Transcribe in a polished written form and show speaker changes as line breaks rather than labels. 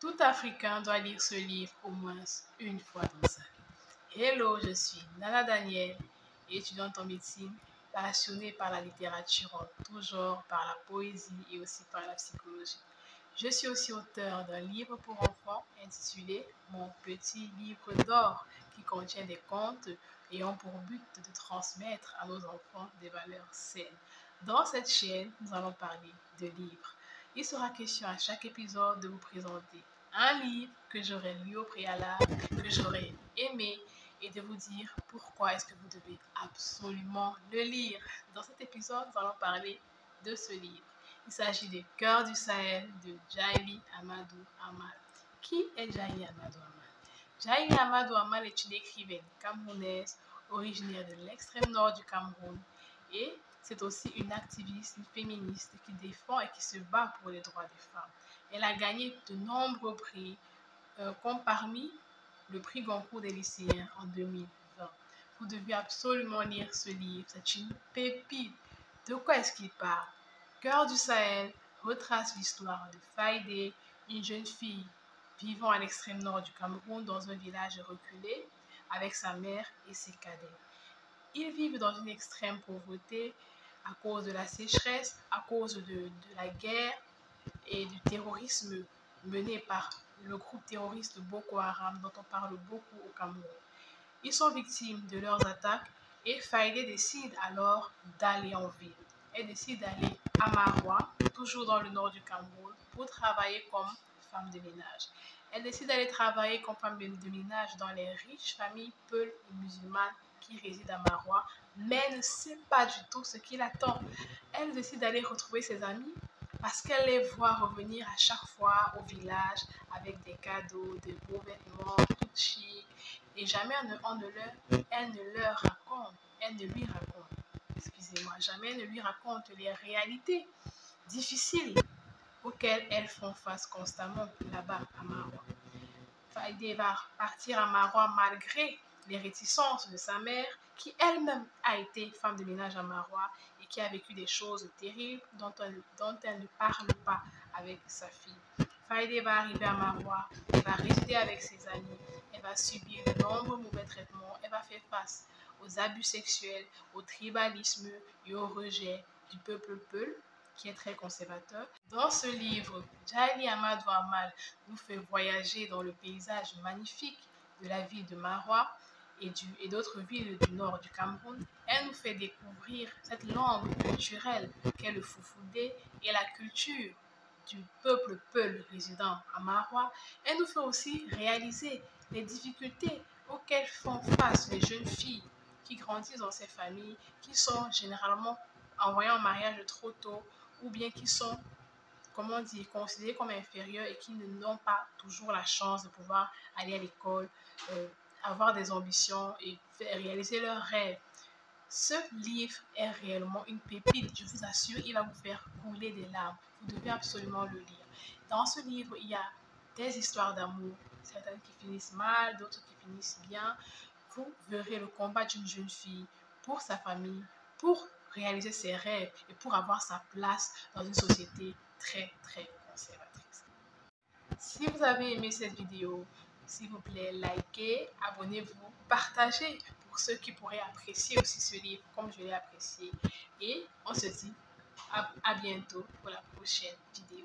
Tout Africain doit lire ce livre au moins une fois dans sa vie. Hello, je suis Nana Daniel, étudiante en médecine, passionnée par la littérature en tout genre, par la poésie et aussi par la psychologie. Je suis aussi auteur d'un livre pour enfants intitulé Mon petit livre d'or, qui contient des contes ayant pour but de transmettre à nos enfants des valeurs saines. Dans cette chaîne, nous allons parler de livres. Il sera question à chaque épisode de vous présenter un livre que j'aurais lu au préalable, que j'aurais aimé, et de vous dire pourquoi est-ce que vous devez absolument le lire. Dans cet épisode, nous allons parler de ce livre. Il s'agit de Cœur du Sahel de Djaïli Amadou Amal. Qui est Djaïli Amadou Amal? Djaïli Amadou Amal est une écrivaine camerounaise originaire de l'extrême nord du Cameroun et c'est aussi une activiste, une féministe qui défend et qui se bat pour les droits des femmes. Elle a gagné de nombreux prix, comme parmi le prix Goncourt des lycéens en 2020. Vous devez absolument lire ce livre, c'est une pépite. De quoi est-ce qu'il parle? Cœur du Sahel retrace l'histoire de Faïdé, une jeune fille vivant à l'extrême nord du Cameroun dans un village reculé avec sa mère et ses cadets. Ils vivent dans une extrême pauvreté à cause de la sécheresse, à cause de la guerre et du terrorisme mené par le groupe terroriste Boko Haram dont on parle beaucoup au Cameroun. Ils sont victimes de leurs attaques et Faïdé décide alors d'aller en ville. Elle décide d'aller à Maroua, toujours dans le nord du Cameroun, pour travailler comme femme de ménage. Elle décide d'aller travailler comme femme de ménage dans les riches familles peules et musulmanes qui résident à Maroua, mais elle ne sait pas du tout ce qui l'attend. Elle décide d'aller retrouver ses amis parce qu'elle les voit revenir à chaque fois au village avec des cadeaux, de beaux vêtements, tout chic. Et jamais elle ne leur raconte, elle ne lui raconte, excusez-moi, jamais elle ne lui raconte les réalités difficiles auxquelles elles font face constamment là-bas à Maroua. Faïdé va partir à Maroua malgré les réticences de sa mère, qui elle-même a été femme de ménage à Maroua et qui a vécu des choses terribles dont elle ne parle pas avec sa fille. Faïdé va arriver à Maroua, elle va résider avec ses amis, elle va subir de nombreux mauvais traitements, elle va faire face aux abus sexuels, au tribalisme et au rejet du peuple peul, qui est très conservateur. Dans ce livre, Djaïli Amadou Amal nous fait voyager dans le paysage magnifique de la ville de Maroua et d'autres villes du nord du Cameroun. Elle nous fait découvrir cette langue culturelle qu'est le Foufoudé et la culture du peuple peul résident à Maroua. Elle nous fait aussi réaliser les difficultés auxquelles font face les jeunes filles qui grandissent dans ces familles, qui sont généralement envoyées en mariage trop tôt ou bien qui sont, comment dire, considérées comme inférieures et qui n'ont pas toujours la chance de pouvoir aller à l'école, avoir des ambitions et réaliser leurs rêves. Ce livre est réellement une pépite, je vous assure, il va vous faire couler des larmes. Vous devez absolument le lire. Dans ce livre, il y a des histoires d'amour, certaines qui finissent mal, d'autres qui finissent bien. Vous verrez le combat d'une jeune fille pour sa famille, pour réaliser ses rêves et pour avoir sa place dans une société très, très conservatrice. Si vous avez aimé cette vidéo, s'il vous plaît, likez, abonnez-vous, partagez pour ceux qui pourraient apprécier aussi ce livre comme je l'ai apprécié. Et on se dit à bientôt pour la prochaine vidéo.